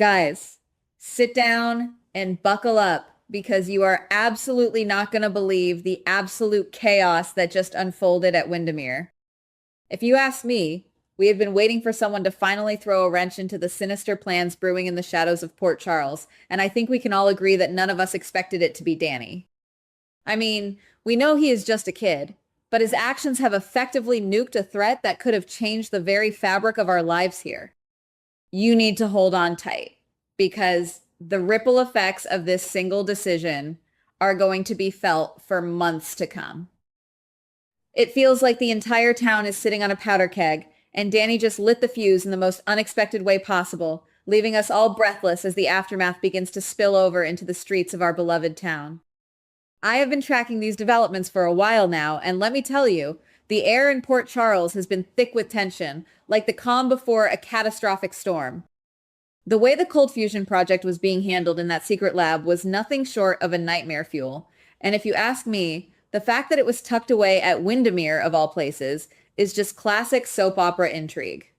Guys, sit down and buckle up because you are absolutely not going to believe the absolute chaos that just unfolded at Windermere. If you ask me, we have been waiting for someone to finally throw a wrench into the sinister plans brewing in the shadows of Port Charles, and I think we can all agree that none of us expected it to be Danny. I mean, we know he is just a kid, but his actions have effectively nuked a threat that could have changed the very fabric of our lives here. You need to hold on tight because the ripple effects of this single decision are going to be felt for months to come. It feels like the entire town is sitting on a powder keg, and Danny just lit the fuse in the most unexpected way possible, leaving us all breathless as the aftermath begins to spill over into the streets of our beloved town. I have been tracking these developments for a while now, and let me tell you, the air in Port Charles has been thick with tension, like the calm before a catastrophic storm. The way the cold fusion project was being handled in that secret lab was nothing short of a nightmare fuel. And if you ask me, the fact that it was tucked away at Windermere, of all places, is just classic soap opera intrigue.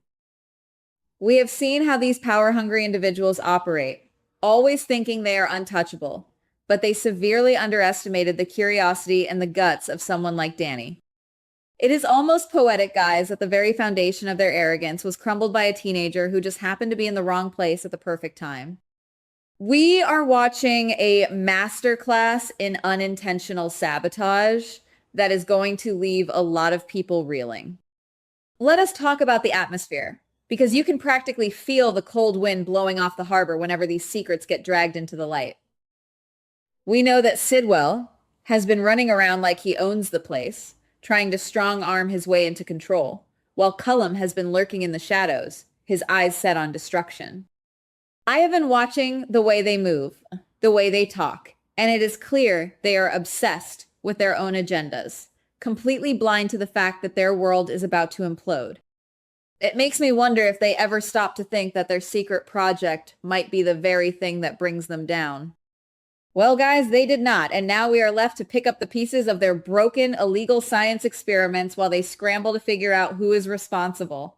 We have seen how these power-hungry individuals operate, always thinking they are untouchable, but they severely underestimated the curiosity and the guts of someone like Danny. It is almost poetic, guys, that the very foundation of their arrogance was crumbled by a teenager who just happened to be in the wrong place at the perfect time. We are watching a masterclass in unintentional sabotage that is going to leave a lot of people reeling. Let us talk about the atmosphere, because you can practically feel the cold wind blowing off the harbor whenever these secrets get dragged into the light. We know that Sidwell has been running around like he owns the place, trying to strong-arm his way into control, while Cullum has been lurking in the shadows, his eyes set on destruction. I have been watching the way they move, the way they talk, and it is clear they are obsessed with their own agendas, completely blind to the fact that their world is about to implode. It makes me wonder if they ever stop to think that their secret project might be the very thing that brings them down. Well, guys, they did not, and now we are left to pick up the pieces of their broken, illegal science experiments while they scramble to figure out who is responsible.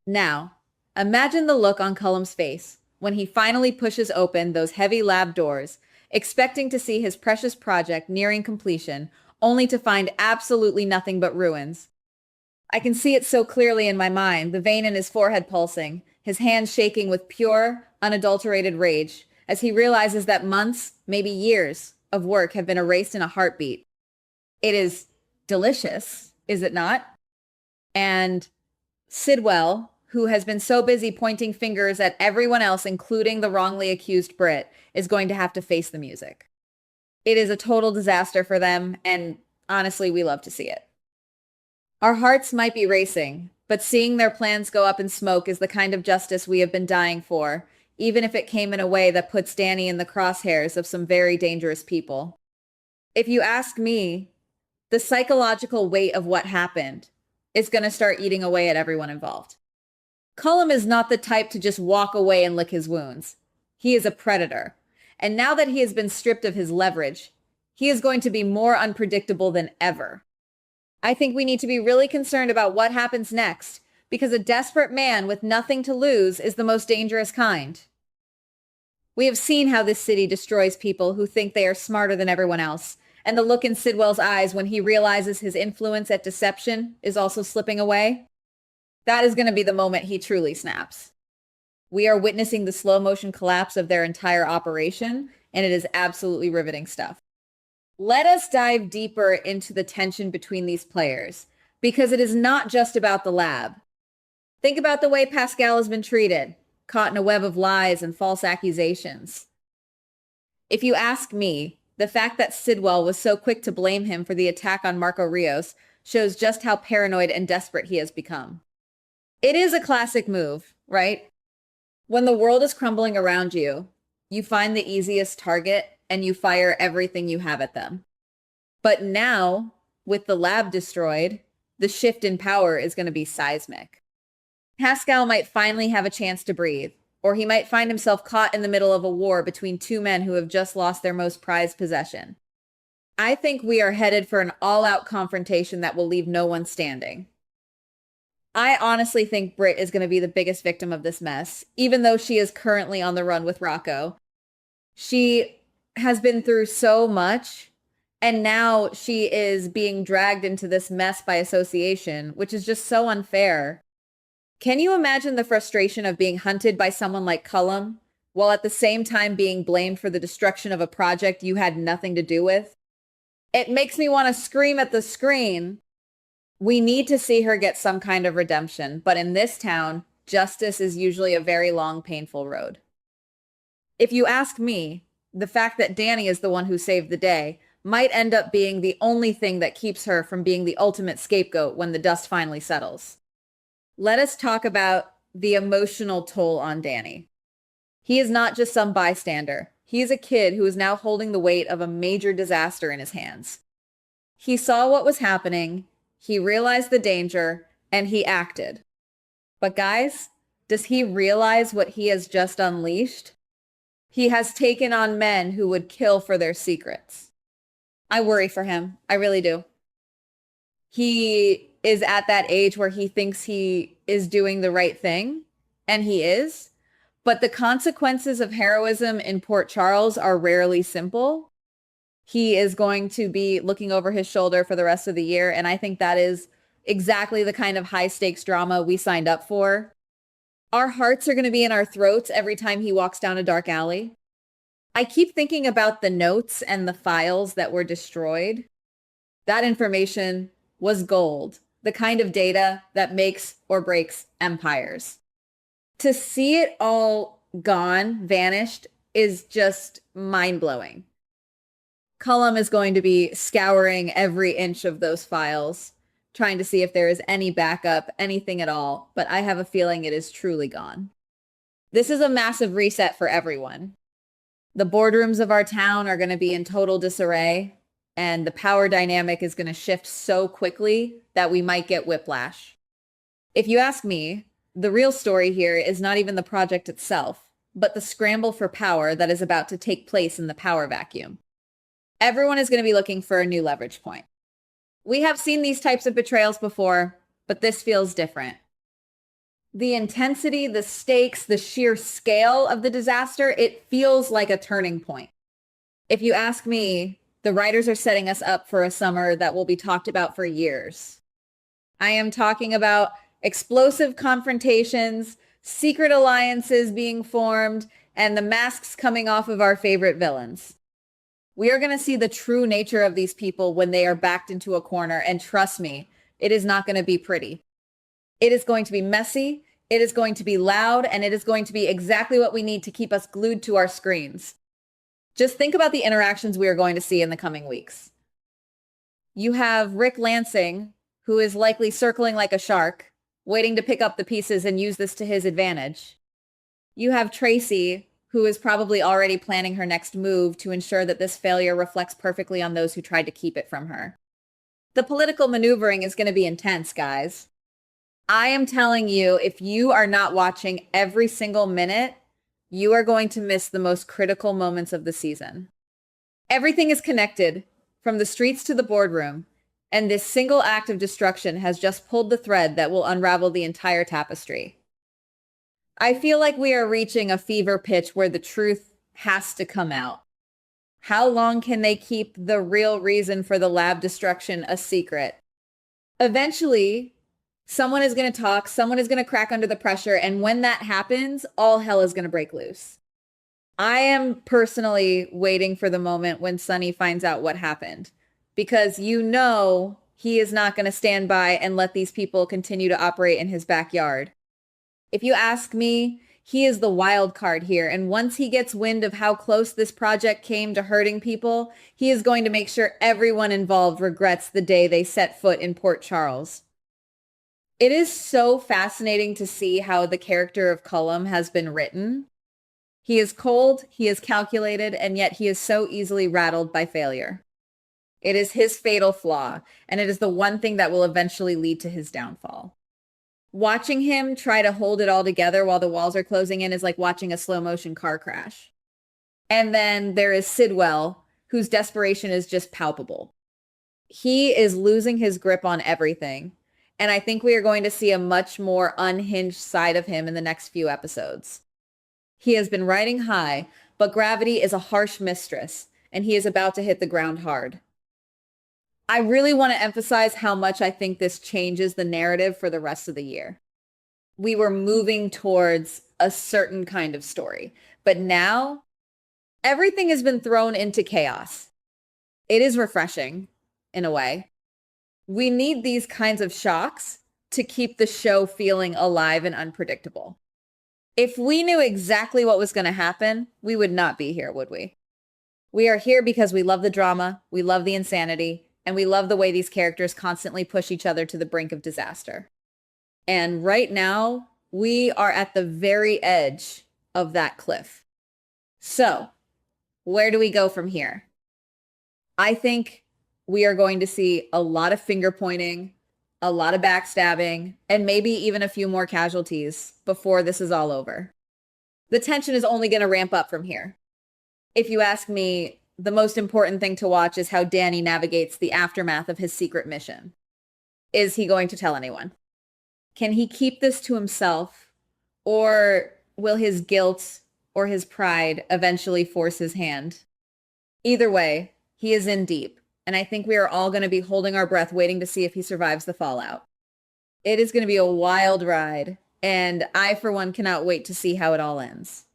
Now, imagine the look on Cullum's face when he finally pushes open those heavy lab doors, expecting to see his precious project nearing completion, only to find absolutely nothing but ruins. I can see it so clearly in my mind, the vein in his forehead pulsing, his hands shaking with pure, unadulterated rage, as he realizes that months, maybe years, of work have been erased in a heartbeat. It is delicious, is it not? And Sidwell, who has been so busy pointing fingers at everyone else, including the wrongly accused Brit, is going to have to face the music. It is a total disaster for them, and honestly, we love to see it. Our hearts might be racing, but seeing their plans go up in smoke is the kind of justice we have been dying for, even if it came in a way that puts Danny in the crosshairs of some very dangerous people. If you ask me, the psychological weight of what happened is going to start eating away at everyone involved. Cullum is not the type to just walk away and lick his wounds. He is a predator. And now that he has been stripped of his leverage, he is going to be more unpredictable than ever. I think we need to be really concerned about what happens next, because a desperate man with nothing to lose is the most dangerous kind. We have seen how this city destroys people who think they are smarter than everyone else, and the look in Sidwell's eyes when he realizes his influence at deception is also slipping away. That is going to be the moment he truly snaps. We are witnessing the slow motion collapse of their entire operation, and it is absolutely riveting stuff. Let us dive deeper into the tension between these players, because it is not just about the lab. Think about the way Pascal has been treated, caught in a web of lies and false accusations. If you ask me, the fact that Sidwell was so quick to blame him for the attack on Marco Rios shows just how paranoid and desperate he has become. It is a classic move, right? When the world is crumbling around you, you find the easiest target and you fire everything you have at them. But now, with the lab destroyed, the shift in power is going to be seismic. Pascal might finally have a chance to breathe, or he might find himself caught in the middle of a war between two men who have just lost their most prized possession. I think we are headed for an all-out confrontation that will leave no one standing. I honestly think Britt is going to be the biggest victim of this mess, even though she is currently on the run with Rocco. She has been through so much, and now she is being dragged into this mess by association, which is just so unfair. Can you imagine the frustration of being hunted by someone like Cullum, while at the same time being blamed for the destruction of a project you had nothing to do with? It makes me want to scream at the screen. We need to see her get some kind of redemption, but in this town, justice is usually a very long, painful road. If you ask me, the fact that Danny is the one who saved the day might end up being the only thing that keeps her from being the ultimate scapegoat when the dust finally settles. Let us talk about the emotional toll on Danny. He is not just some bystander. He is a kid who is now holding the weight of a major disaster in his hands. He saw what was happening, he realized the danger, and he acted. But guys, does he realize what he has just unleashed? He has taken on men who would kill for their secrets. I worry for him. I really do. He is at that age where he thinks he is doing the right thing, and he is. But the consequences of heroism in Port Charles are rarely simple. He is going to be looking over his shoulder for the rest of the year, and I think that is exactly the kind of high stakes drama we signed up for. Our hearts are going to be in our throats every time he walks down a dark alley. I keep thinking about the notes and the files that were destroyed. That information was gold, the kind of data that makes or breaks empires. To see it all gone, vanished, is just mind-blowing. Cullum is going to be scouring every inch of those files, trying to see if there is any backup, anything at all, but I have a feeling it is truly gone. This is a massive reset for everyone. The boardrooms of our town are going to be in total disarray, and the power dynamic is going to shift so quickly that we might get whiplash. If you ask me, the real story here is not even the project itself, but the scramble for power that is about to take place in the power vacuum. Everyone is going to be looking for a new leverage point. We have seen these types of betrayals before, but this feels different. The intensity, the stakes, the sheer scale of the disaster, it feels like a turning point. If you ask me, the writers are setting us up for a summer that will be talked about for years. I am talking about explosive confrontations, secret alliances being formed, and the masks coming off of our favorite villains. We are going to see the true nature of these people when they are backed into a corner, and trust me, it is not going to be pretty. It is going to be messy, it is going to be loud, and it is going to be exactly what we need to keep us glued to our screens. Just think about the interactions we are going to see in the coming weeks. You have Rick Lansing, who is likely circling like a shark, waiting to pick up the pieces and use this to his advantage. You have Tracy, who is probably already planning her next move to ensure that this failure reflects perfectly on those who tried to keep it from her. The political maneuvering is going to be intense, guys. I am telling you, if you are not watching every single minute, you are going to miss the most critical moments of the season. Everything is connected, from the streets to the boardroom, and this single act of destruction has just pulled the thread that will unravel the entire tapestry. I feel like we are reaching a fever pitch where the truth has to come out. How long can they keep the real reason for the lab destruction a secret? Eventually, someone is going to talk, someone is going to crack under the pressure, and when that happens, all hell is going to break loose. I am personally waiting for the moment when Sonny finds out what happened, because you know he is not going to stand by and let these people continue to operate in his backyard. If you ask me, he is the wild card here, and once he gets wind of how close this project came to hurting people, he is going to make sure everyone involved regrets the day they set foot in Port Charles. It is so fascinating to see how the character of Cullum has been written. He is cold, he is calculated, and yet he is so easily rattled by failure. It is his fatal flaw, and it is the one thing that will eventually lead to his downfall. Watching him try to hold it all together while the walls are closing in is like watching a slow motion car crash. And then there is Sidwell, whose desperation is just palpable. He is losing his grip on everything. And I think we are going to see a much more unhinged side of him in the next few episodes. He has been riding high, but gravity is a harsh mistress, and he is about to hit the ground hard. I really want to emphasize how much I think this changes the narrative for the rest of the year. We were moving towards a certain kind of story, but now everything has been thrown into chaos. It is refreshing in a way. We need these kinds of shocks to keep the show feeling alive and unpredictable. If we knew exactly what was going to happen, we would not be here, would we? We are here because we love the drama, we love the insanity, and we love the way these characters constantly push each other to the brink of disaster. And right now, we are at the very edge of that cliff. So, where do we go from here? I think we are going to see a lot of finger pointing, a lot of backstabbing, and maybe even a few more casualties before this is all over. The tension is only going to ramp up from here. If you ask me, the most important thing to watch is how Danny navigates the aftermath of his secret mission. Is he going to tell anyone? Can he keep this to himself, or will his guilt or his pride eventually force his hand? Either way, he is in deep, and I think we are all going to be holding our breath waiting to see if he survives the fallout. It is going to be a wild ride, and I, for one, cannot wait to see how it all ends.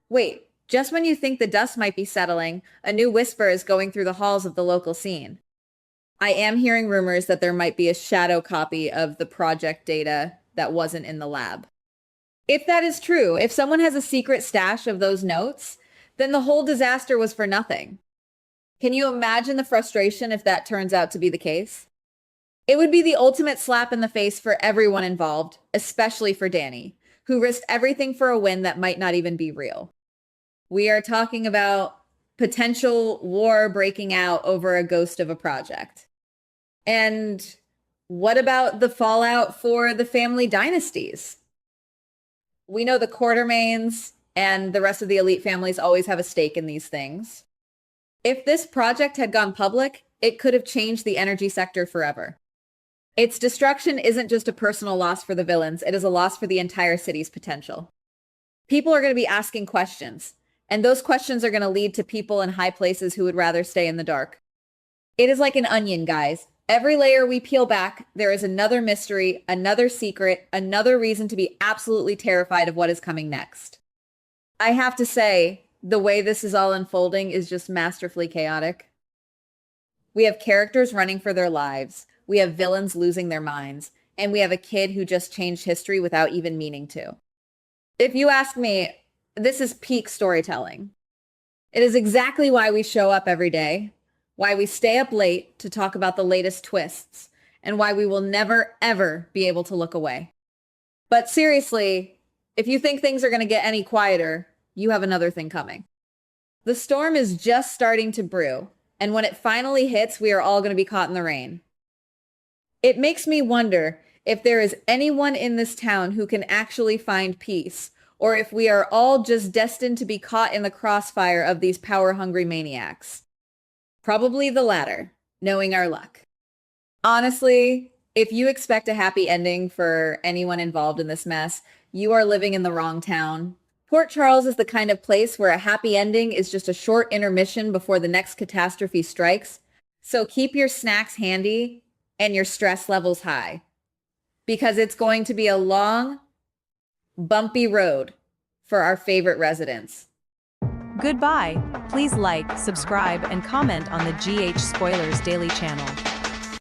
Wait, just when you think the dust might be settling, a new whisper is going through the halls of the local scene. I am hearing rumors that there might be a shadow copy of the project data that wasn't in the lab. If that is true, if someone has a secret stash of those notes, then the whole disaster was for nothing. Can you imagine the frustration if that turns out to be the case? It would be the ultimate slap in the face for everyone involved, especially for Danny, who risked everything for a win that might not even be real. We are talking about potential war breaking out over a ghost of a project. And what about the fallout for the family dynasties? We know the Quartermains and the rest of the elite families always have a stake in these things. If this project had gone public, it could have changed the energy sector forever. Its destruction isn't just a personal loss for the villains, it is a loss for the entire city's potential. People are going to be asking questions, and those questions are going to lead to people in high places who would rather stay in the dark. It is like an onion, guys. Every layer we peel back, there is another mystery, another secret, another reason to be absolutely terrified of what is coming next. I have to say, the way this is all unfolding is just masterfully chaotic. We have characters running for their lives, we have villains losing their minds, and we have a kid who just changed history without even meaning to. If you ask me, this is peak storytelling. It is exactly why we show up every day, why we stay up late to talk about the latest twists, and why we will never, ever be able to look away. But seriously, if you think things are going to get any quieter, you have another thing coming. The storm is just starting to brew, and when it finally hits, we are all going to be caught in the rain. It makes me wonder if there is anyone in this town who can actually find peace, or if we are all just destined to be caught in the crossfire of these power-hungry maniacs. Probably the latter, knowing our luck. Honestly, if you expect a happy ending for anyone involved in this mess, you are living in the wrong town. Port Charles is the kind of place where a happy ending is just a short intermission before the next catastrophe strikes. So keep your snacks handy and your stress levels high, because it's going to be a long, bumpy road for our favorite residents. Goodbye. Please like, subscribe, and comment on the GH Spoilers Daily channel.